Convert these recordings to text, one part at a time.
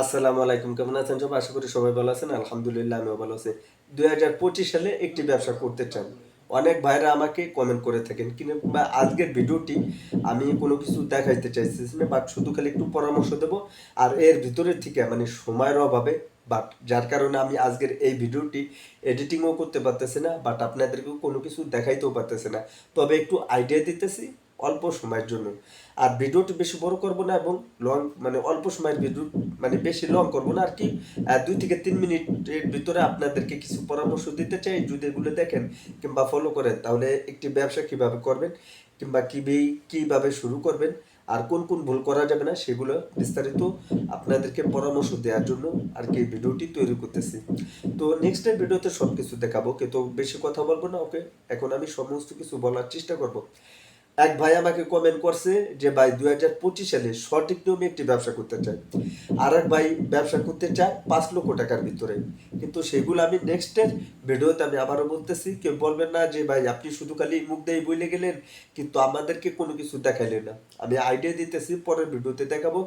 আসসালামু আলাইকুম, কেমন আছেন সবাই? আশা করি সবাই ভালো আছেন। আলহামদুলিল্লাহ আমিও ভালো আছি। ২০২৫ সালে একটি ব্যবসা করতে চান। অনেক ভাইরা আমাকে কমেন্ট করে থাকেন। কিংবা আজকের ভিডিওটি আমি কোনো কিছু দেখাইতে চাইতেছি না, বাট শুধু খালি একটু পরামর্শ দেবো। আর এর ভিতরে থেকে মানে সময়ের অভাবে বাট যার কারণে আমি আজকের এই ভিডিওটি এডিটিংও করতে পারতেছি না, বাট আপনাদেরকেও কোনো কিছু দেখাইতেও পারতেছি না। তবে একটু আইডিয়া দিতেছি অল্প সময়ের জন্য। আর ভিডিওটি বেশি বড় করব না এবং লং মানে অল্প সময়ের ভিডিও মানে বেশি লং করব না আর কি। 2 থেকে 3 মিনিটের ভিতরে আপনাদেরকে কিছু পরামর্শ দিতে চাই। যদি এগুলো দেখেন কিংবা ফলো করেন তাহলে একটি ব্যবসা কিভাবে করবেন কিংবা কিভাবে শুরু করবেন আর কোন কোন ভুল করা যাবে না সেগুলো বিস্তারিত আপনাদেরকে পরামর্শ দেওয়ার জন্য আর কি ভিডিওটি তৈরি করতেছি। তো নেক্সটের ভিডিওতে সব কিছু দেখাবো, কিন্তু বেশি কথা বলবো না। ওকে, এখন আমি সমস্ত কিছু বলার চেষ্টা করব। এক ভাই আমাকে কমেন্ট করছে যে ভাই ২০২৫ সালে সঠিক নিয়মে একটি ব্যবসা করতে চায়। আর এক ভাই ব্যবসা করতে চায় ৫ লক্ষ টাকার ভিতরে। কিন্তু সেগুলো আমি নেক্সটের ভিডিওতে আমি আবারও বলতেছি, কেউ বলবেন না যে ভাই আপনি শুধু খালি মুখ দিয়ে বলে গেলেন কিন্তু আমাদেরকে কোনো কিছু দেখাইলেন না। আমি আইডিয়া দিতেছি, পরের ভিডিওতে দেখাবো।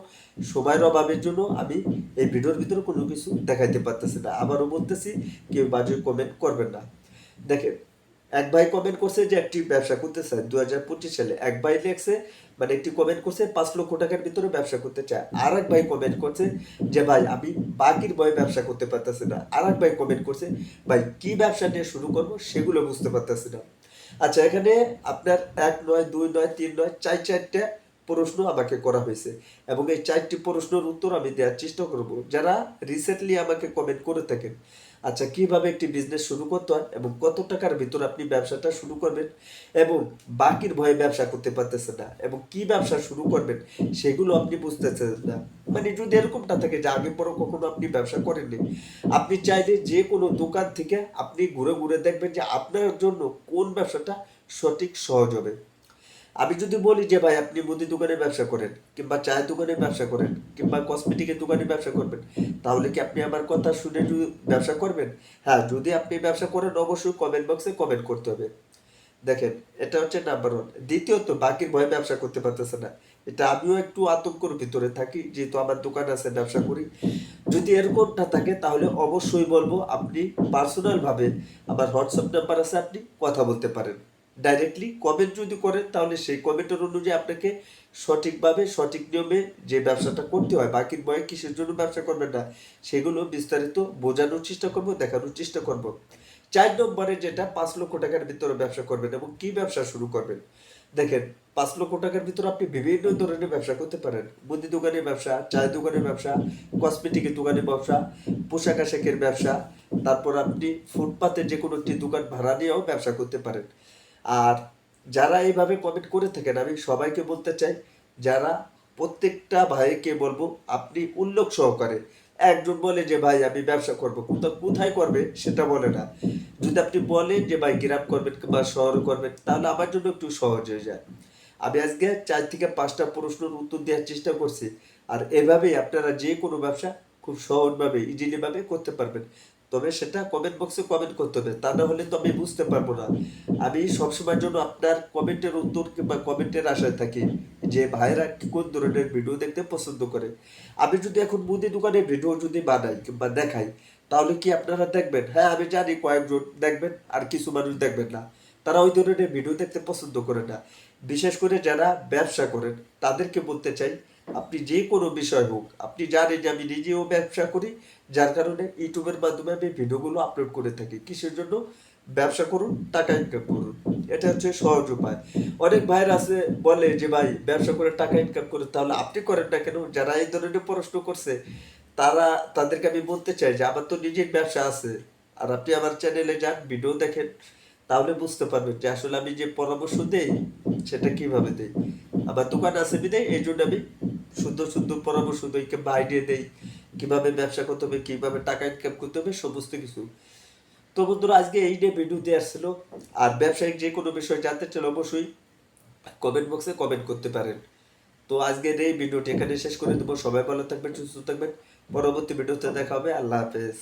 সময়ের অভাবের জন্য আমি এই ভিডিওর ভিতরে কোনো কিছু দেখাইতে পারতেছি না। আবারও বলতেছি, কেউ বাজে কমেন্ট করবেন না। দেখেন, এক ভাই কমেন্ট করছে যে একটি ব্যবসা করতে চায় ২০২৫ সালে। এক ভাই লেখছে মানে একটি কমেন্ট করছে ৫ লক্ষ টাকার ভিতরে ব্যবসা করতে চায়। আর এক ভাই কমেন্ট করছে যে ভাই আমি বাকির ভয়ে ব্যবসা করতে পারতেছি না। আর এক ভাই কমেন্ট করছে ভাই কি ব্যবসা নিয়ে শুরু করবো সেগুলো বুঝতে পারতেছি না। আচ্ছা, এখানে আপনার ১ নয়, ২ নয়, ৩ নয়, ৪টা প্রশ্ন আমাকে করা হয়েছে এবং এই ৪টি প্রশ্নের উত্তর আমি দেওয়ার চেষ্টা করব যারা রিসেন্টলি আমাকে কমেন্ট করে থাকেন। আচ্ছা, কিভাবে একটি বিজনেস শুরু করতে হয় এবং কত টাকার ভিতর আপনি ব্যবসাটা শুরু করবেন এবং বাকির ভয়ে ব্যবসা করতে পারতেছেন না এবং কি ব্যবসা শুরু করবেন সেগুলো আপনি বুঝতেছেন না। মানে যদি এরকমটা থাকে যে আগে পরে কখনো আপনি ব্যবসা করেননি, আপনি চাইলে যে কোনো দোকান থেকে আপনি ঘুরে ঘুরে দেখবেন যে আপনার জন্য কোন ব্যবসাটা সঠিক সহজ হবে। আমি যদি বলি যে ভাই আপনি মুদি দোকানে ব্যবসা করেন কিংবা চায়ের দোকানে ব্যবসা করেন কিংবা কসমেটিকের দোকানে ব্যবসা করবেন, তাহলে কি আপনি আমার কথা শুনে ব্যবসা করবেন? হ্যাঁ, যদি আপনি ব্যবসা করেন অবশ্যই কমেন্ট বক্সে কমেন্ট করতে হবে। দেখেন, এটা হচ্ছে নাম্বার ওয়ান। দ্বিতীয়ত, বাকির ভয়ে ব্যবসা করতে পারতেছে না। এটা আমিও একটু আতঙ্কর ভিতরে থাকি, যেহেতু আমার দোকান আছে, ব্যবসা করি। যদি এরকমটা থাকে তাহলে অবশ্যই বলবো আপনি পার্সোনাল ভাবে আমার হোয়াটসঅ্যাপ নাম্বার আছে, আপনি কথা বলতে পারেন। ডাইরেক্টলি কমেন্ট যদি করেন তাহলে সেই কমেন্টের অনুযায়ী আপনাকে সঠিকভাবে সঠিক নিয়মে যে ব্যবসাটা করতে হয়, বাকির ভয়ে কিসের জন্য ব্যবসা করবেন না সেগুলো বিস্তারিত বোঝানোর চেষ্টা করব, দেখানোর চেষ্টা করব। ৪ নম্বরে যেটা ৫ লক্ষ টাকার ভিতরে ব্যবসা করবেন এবং কি ব্যবসা শুরু করবেন। দেখেন, ৫ লক্ষ টাকার ভিতরে আপনি বিভিন্ন ধরনের ব্যবসা করতে পারেন। মুদি দোকানের ব্যবসা, চায়ের দোকানের ব্যবসা, কসমেটিকের দোকানের ব্যবসা, পোশাক আশাকের ব্যবসা, তারপর আপনি ফুটপাতে যে কোনো একটি দোকান ভাড়া নিয়েও ব্যবসা করতে পারেন। আর যারা এইভাবে কমেন্ট করে থাকেন আমি সবাইকে বলতে চাই, যারা প্রত্যেকটা ভাইকে বলবো আপনি উল্লেখ সহকারে, একজন বলে যে ভাই আমি ব্যবসা করবো, কোথায় করবে সেটা বলে না। যদি আপনি বলেন যে ভাই গ্রাম করবেন কিংবা শহরে করবেন তাহলে আমার জন্য একটু সহজ হয়ে যায়। আমি আজকে ৪ থেকে ৫টা প্রশ্নের উত্তর দেওয়ার চেষ্টা করছি। আর এভাবেই আপনারা যে কোনো ব্যবসা খুব সহজভাবে ইজিলি ভাবে করতে পারবেন। তবে সেটা কমেন্ট বক্সে কমেন্ট করতে হবে, তা না হলে তো আমি বুঝতে পারবো না। আমি সবসময়ের জন্য আপনার কমেন্টের উত্তর কিংবা কমেন্টের আশায় থাকি যে ভাইরা কোন ধরনের ভিডিও দেখতে পছন্দ করে। আমি যদি এখন মুদি দোকানের ভিডিও যদি বানাই কিংবা দেখাই তাহলে কি আপনারা দেখবেন? হ্যাঁ, আমি জানি কয়েকজন দেখবেন আর কিছু মানুষ দেখবেন না। তারা ওই ধরনের ভিডিও দেখতে পছন্দ করে না। বিশেষ করে যারা ব্যবসা করেন তাদেরকে বলতে চাই, আপনি যে কোনো বিষয় হোক, আপনি জানেন যে আমি নিজেও ব্যবসা করি, যার কারণে ইউটিউবের মাধ্যমে আমি ভিডিওগুলো আপলোড করে থাকি। কিসের জন্য? ব্যবসা করুন, টাকা ইনকাম করুন। এটা হচ্ছে সহজ উপায়। অনেক ভাইয়ের আছে বলে যে ভাই ব্যবসা করে টাকা ইনকাম করুন, তাহলে আপনি করেন না কেন? যারা এই ধরনের প্রশ্ন করছে তারা তাদেরকে আমি বলতে চাই যে আমার তো নিজের ব্যবসা আছে। আর আপনি আমার চ্যানেলে যান, ভিডিও দেখেন, তাহলে বুঝতে পারবেন যে আসলে আমি যে পরামর্শ দেই সেটা কিভাবে দেই। আমার দোকান আছে বিধায় এই জন্য আমি সুন্দর সুন্দর পরামর্শ দিই কিংবা আইডিয়া দেই কিভাবে ব্যবসা করতে হবে, কিভাবে টাকা ইনকাম করতে হবে, সমস্ত কিছু। তো বন্ধুরা, আজকে এই নিয়ে ভিডিও দেওয়ার ছিল। আর ব্যবসায়িক যে কোনো বিষয় জানতে চাইলে অবশ্যই কমেন্ট বক্সে কমেন্ট করতে পারেন। তো আজকের এই ভিডিওটি এখানে শেষ করে দেবো। সবাই ভালো থাকবেন, সুস্থ থাকবেন। পরবর্তী ভিডিওতে দেখা হবে। আল্লাহ হাফেজ।